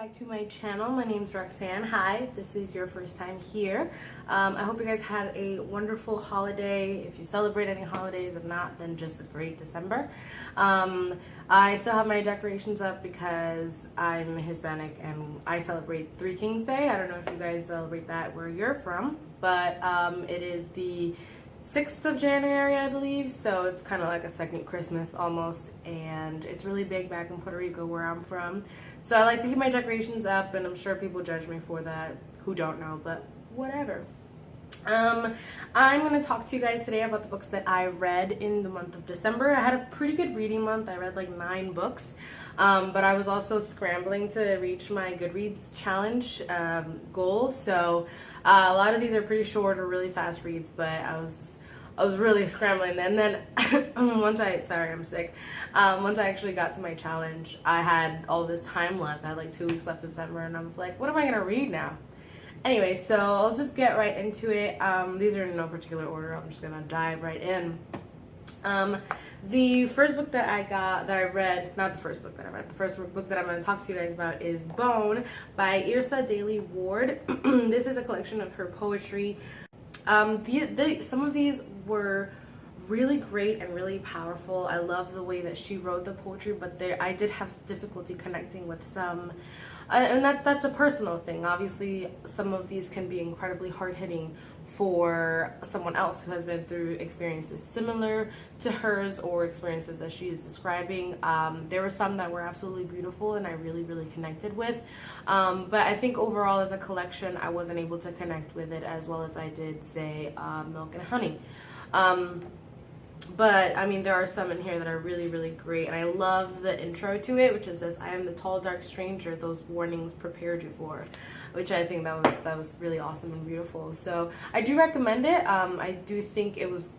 back to my channel. My name's Roxanne. Hi, if this is your first time here. I hope you guys had a wonderful holiday. If you celebrate any holidays, if not, then just a great December. I still have my decorations up because I'm Hispanic and I celebrate Three Kings Day. I don't know if you guys celebrate that where you're from, but it is the 6th of January, I believe, so it's kind of like a second Christmas almost, and it's really big back in Puerto Rico where I'm from. So I like to keep my decorations up, and I'm sure people judge me for that who don't know, but whatever. I'm going to talk to you guys today about the books that I read in the month of December. I had a pretty good reading month. I read like 9 books, but I was also scrambling to reach my Goodreads challenge goal, so a lot of these are pretty short or really fast reads, but I was really scrambling. And then once I actually got to my challenge, I had all this time left. I had like 2 weeks left in December, and I was like, what am I going to read now? Anyway, so I'll just get right into it. These are in no particular order. I'm just going to dive right in. The first book that I read, not the first book that I read, the first book that I'm going to talk to you guys about is Bone by Yrsa Daley Ward. This is a collection of her poetry. Some of these were really great and really powerful. I love the way that she wrote the poetry, but I did have difficulty connecting with some, and that's a personal thing. Obviously, some of these can be incredibly hard-hitting for someone else who has been through experiences similar to hers or experiences that she is describing. There were some that were absolutely beautiful and I really, really connected with. But I think overall as a collection, I wasn't able to connect with it as well as I did, say, Milk and Honey. But I mean, there are some in here that are really, really great, and I love the intro to it, which is this: "I am the tall, dark stranger those warnings prepared you for," which I think that was really awesome and beautiful. So I do recommend it. I do think it was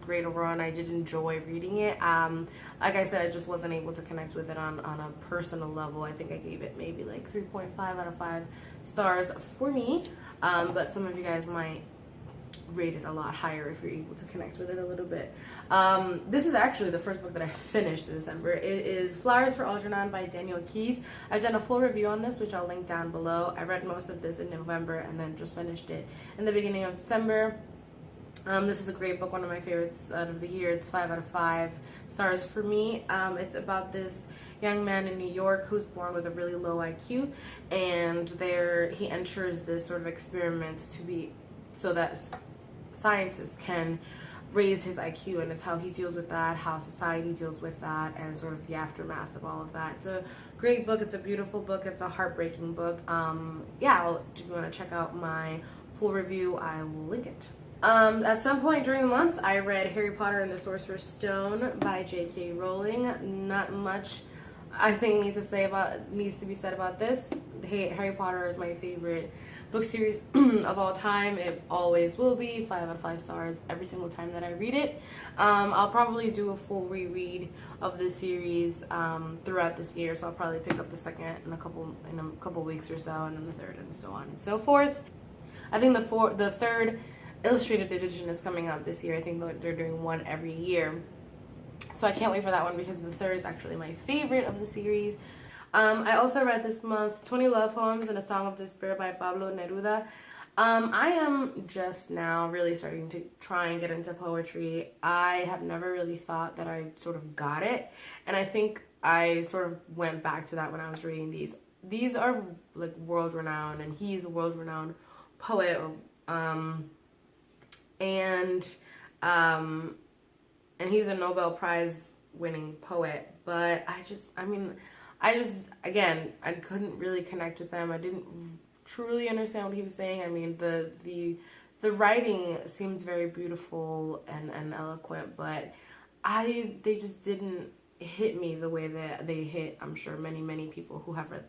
great overall, and I did enjoy reading it. Like I said, I just wasn't able to connect with it on a personal level. I think I gave it maybe like 3.5 out of 5 stars for me, but some of you guys might rate it a lot higher if you're able to connect with it a little bit. This is actually the first book that I finished in December. It is Flowers for Algernon by Daniel Keyes. I've done a full review on this, which I'll link down below. I read most of this in November and then just finished it in the beginning of December. This is a great book, one of my favorites out of the year. It's 5 out of 5 stars for me. It's about this young man in New York who's born with a really low IQ, and he enters this sort of experiment so that scientists can raise his IQ, and it's how he deals with that, how society deals with that, and sort of the aftermath of all of that. It's a great book. It's a beautiful book. It's a heartbreaking book. If you want to check out my full review, I will link it. At some point during the month, I read Harry Potter and the Sorcerer's Stone by J.K. Rowling. Not much I think needs to be said about this. Harry Potter is my favorite book series of all time. It always will be. 5 out of 5 stars every single time that I read it. I'll probably do a full reread of this series throughout this year, so I'll probably pick up the second in a couple weeks or so, and then the third, and so on and so forth. I think the third illustrated edition is coming out this year. I think they're doing one every year, so I can't wait for that one because the third is actually my favorite of the series. I also read this month 20 Love Poems and a Song of Despair by Pablo Neruda. I am just now really starting to try and get into poetry. I have never really thought that I sort of got it, and I think I sort of went back to that when I was reading these. These are like world-renowned, and he's a world-renowned poet, and he's a Nobel Prize winning poet, but again, I couldn't really connect with them. I didn't truly understand what he was saying. I mean, the writing seems very beautiful and eloquent, but they just didn't hit me the way that they hit, I'm sure, many, many people who have read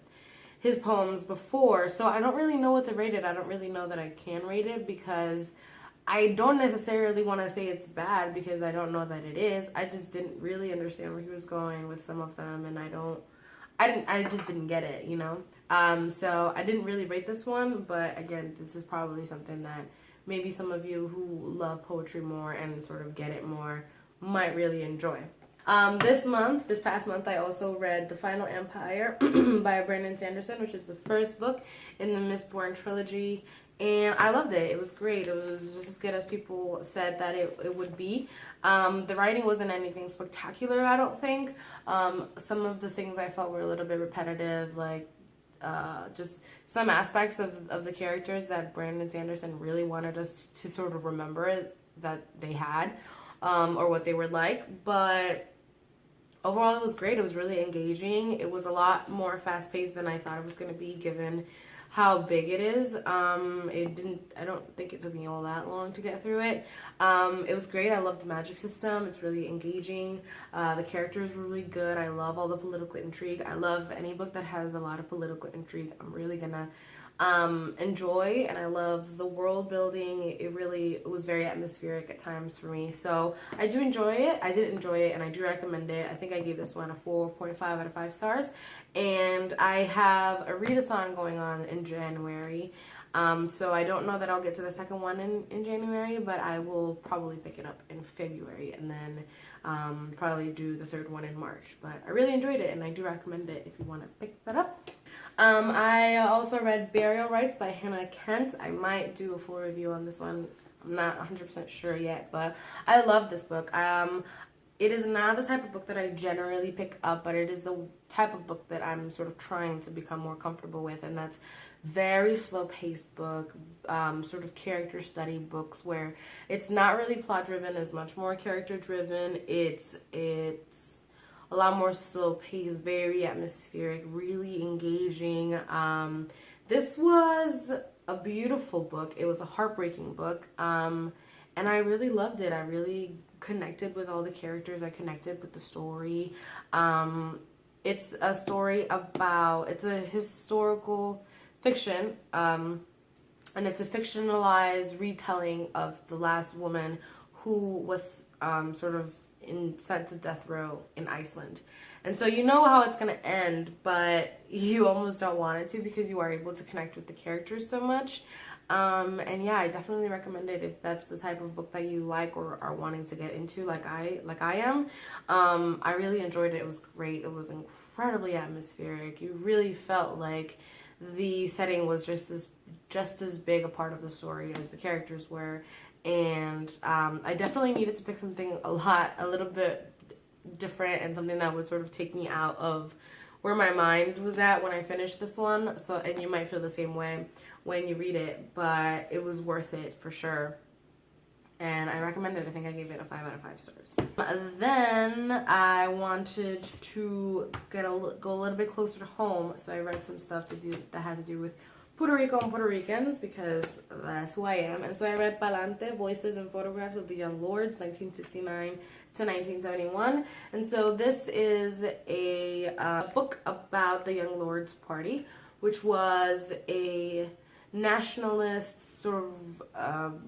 his poems before. So I don't really know what to rate it. I don't really know that I can rate it because I don't necessarily want to say it's bad because I don't know that it is. I just didn't really understand where he was going with some of them, and I just didn't get it, you know? So I didn't really rate this one, but again, this is probably something that maybe some of you who love poetry more and sort of get it more might really enjoy. This past month, I also read The Final Empire by Brandon Sanderson, which is the first book in the Mistborn trilogy. And I loved it. It was great. It was just as good as people said that it would be. The writing wasn't anything spectacular, I don't think. Some of the things I felt were a little bit repetitive, like just some aspects of the characters that Brandon Sanderson really wanted us to sort of remember that they had, or what they were like. But overall, it was great. It was really engaging. It was a lot more fast-paced than I thought it was going to be, given how big it is. I don't think it took me all that long to get through it. It was great. I love the magic system. It's really engaging. The characters were really good. I love all the political intrigue. I love any book that has a lot of political intrigue. I'm really gonna enjoy, and I love the world building. It was very atmospheric at times for me, so I do enjoy it. I did enjoy it, and I do recommend it. I think I gave this one a 4.5 out of 5 stars, and I have a readathon going on in January, so I don't know that I'll get to the second one in January, but I will probably pick it up in February, and then probably do the third one in March. But I really enjoyed it, and I do recommend it if you want to pick that up. I also read Burial Rites by Hannah Kent. I might do a full review on this one. I'm not 100% sure yet, but I love this book. It is not the type of book that I generally pick up, but it is the type of book that I'm sort of trying to become more comfortable with, and that's very slow-paced book, sort of character study books where it's not really plot-driven, it's much more character-driven. It's a lot more slow-paced, very atmospheric, really engaging. This was a beautiful book. It was a heartbreaking book, and I really loved it. I really connected with all the characters. I connected with the story. It's a story about, it's a historical fiction, and it's a fictionalized retelling of the last woman who was sort of sent to death row in Iceland. And so you know how it's going to end, but you almost don't want it to, because you are able to connect with the characters so much. And yeah, I definitely recommend it if that's the type of book that you like or are wanting to get into, like I am. I really enjoyed it. It was great. It was incredibly atmospheric. You really felt like the setting was just as big a part of the story as the characters were. And I definitely needed to pick something a little bit different, and something that would sort of take me out of where my mind was at when I finished this one. So, and you might feel the same way when you read it, but it was worth it for sure. And I recommend it. I think I gave it a 5 out of 5 stars. Then I wanted to go a little bit closer to home, so I read some stuff that had to do with Puerto Rico and Puerto Ricans, because that's who I am. And so I read Palante, Voices and Photographs of the Young Lords, 1969 to 1971. And so this is a book about the Young Lords Party, which was a nationalist sort of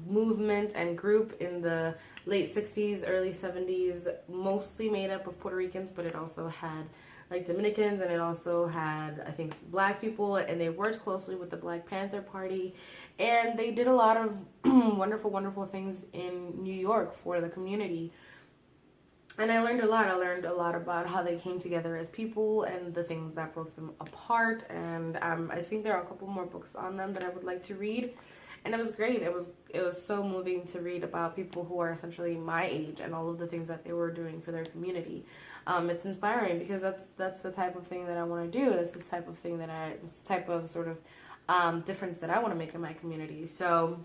movement and group in the late 60s, early 70s, mostly made up of Puerto Ricans, but it also had like Dominicans, and it also had, I think, black people, and they worked closely with the Black Panther Party, and they did a lot of wonderful, wonderful things in New York for the community. And I learned a lot. I learned a lot about how they came together as people and the things that broke them apart. And I think there are a couple more books on them that I would like to read. And it was great. It was so moving to read about people who are essentially my age and all of the things that they were doing for their community. It's inspiring, because that's the type of thing that I want to do. It's the type of thing it's the type of sort of difference that I want to make in my community. So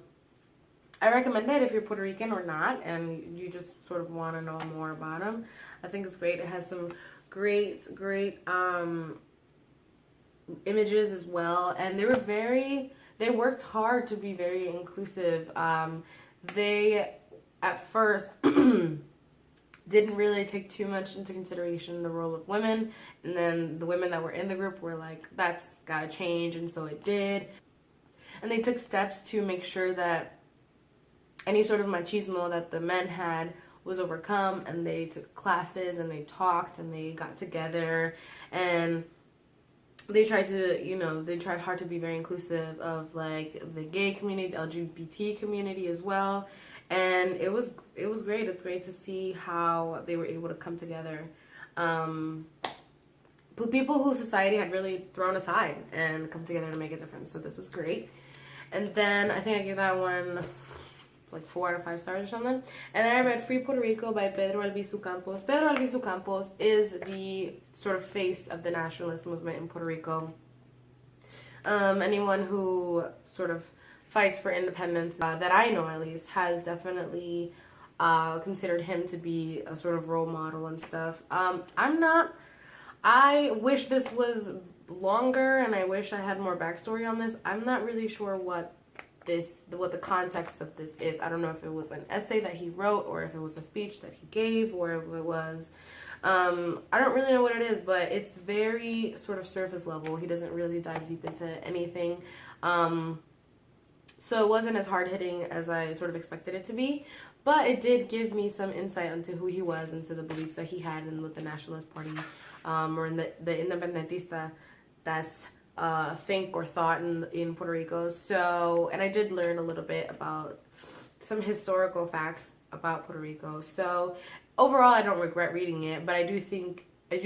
I recommend it if you're Puerto Rican or not, and you just sort of want to know more about them. I think it's great. It has some great images as well, and they worked hard to be very inclusive. They at first didn't really take too much into consideration the role of women, and then the women that were in the group were like, that's gotta change, and so it did. And they took steps to make sure that any sort of machismo that the men had was overcome, and they took classes, and they talked, and they got together, and they tried to, they tried hard to be very inclusive of like the gay community, the LGBT community as well. and it was great. It's great to see how they were able to come together. But people who society had really thrown aside and come together to make a difference. So this was great. And then I think I gave that one like 4 out of 5 stars or something. And then I read Free Puerto Rico by Pedro Albizu Campos. Pedro Albizu Campos is the sort of face of the nationalist movement in Puerto Rico. Anyone who sort of fights for independence, that I know at least, has definitely considered him to be a sort of role model and stuff. I wish this was longer, and I wish I had more backstory on this. I'm not really sure what the context of this is. I don't know if it was an essay that he wrote, or if it was a speech that he gave, or if it was I don't really know what it is, but it's very sort of surface level. He doesn't really dive deep into anything. So it wasn't as hard-hitting as I sort of expected it to be, but it did give me some insight into who he was, into the beliefs that he had and with the Nationalist Party, or in the Independentista that's think or thought in Puerto Rico. So, and I did learn a little bit about some historical facts about Puerto Rico. So overall, I don't regret reading it, but I do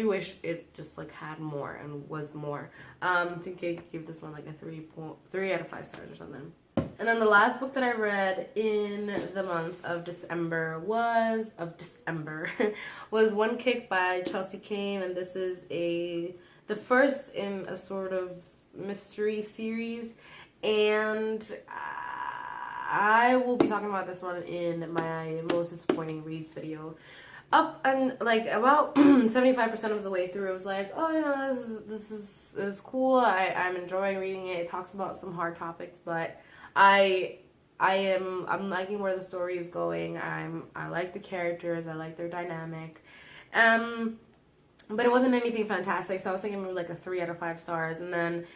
wish it just like had more and was more. I think I gave this one like a 3 out of 5 stars or something. And then the last book that I read in the month of December was One Kick by Chelsea Kane, and this is the first in a sort of mystery series, and I will be talking about this one in my most disappointing reads video. Up and like about 75% of the way through, it was like, oh, you know, this is cool. I'm enjoying reading it. It talks about some hard topics, but I'm liking where the story is going. I like the characters. I like their dynamic. But it wasn't anything fantastic, so I was thinking maybe like a 3 out of 5 stars. And then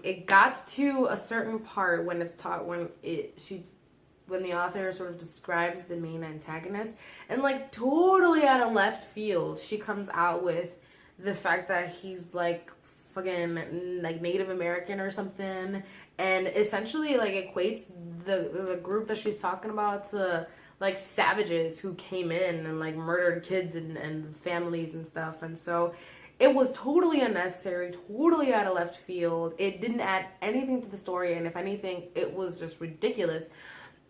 it got to a certain part when it's taught when the author sort of describes the main antagonist, and like totally out of left field, she comes out with the fact that he's like fucking like Native American or something, and essentially like equates the group that she's talking about to like savages who came in and like murdered kids and families and stuff. And so it was totally unnecessary, totally out of left field. It didn't add anything to the story, and if anything, it was just ridiculous.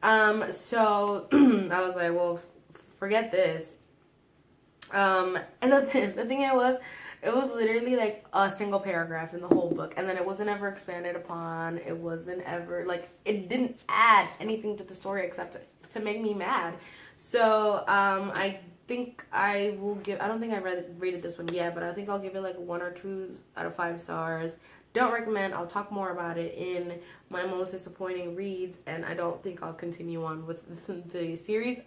So I was like, well, forget this. And the thing it was literally like a single paragraph in the whole book, and then it wasn't ever expanded upon. It wasn't ever like, it didn't add anything to the story except to make me mad. So I think I will give, I don't think I rated this one yet, but I think I'll give it like 1 or 2 out of 5 stars. Don't recommend. I'll talk more about it in my most disappointing reads, and I don't think I'll continue on with the series.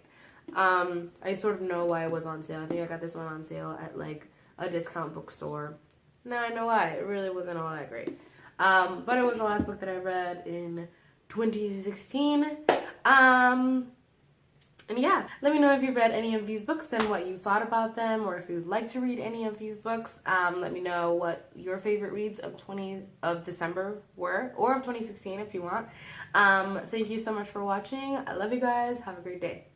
I sort of know why it was on sale. I think I got this one on sale at like a discount bookstore. Now I know why. It really wasn't all that great. But it was the last book that I read in 2016. And yeah, let me know if you've read any of these books and what you thought about them, or if you'd like to read any of these books. Let me know what your favorite reads of December were, or of 2016 if you want. Thank you so much for watching. I love you guys. Have a great day.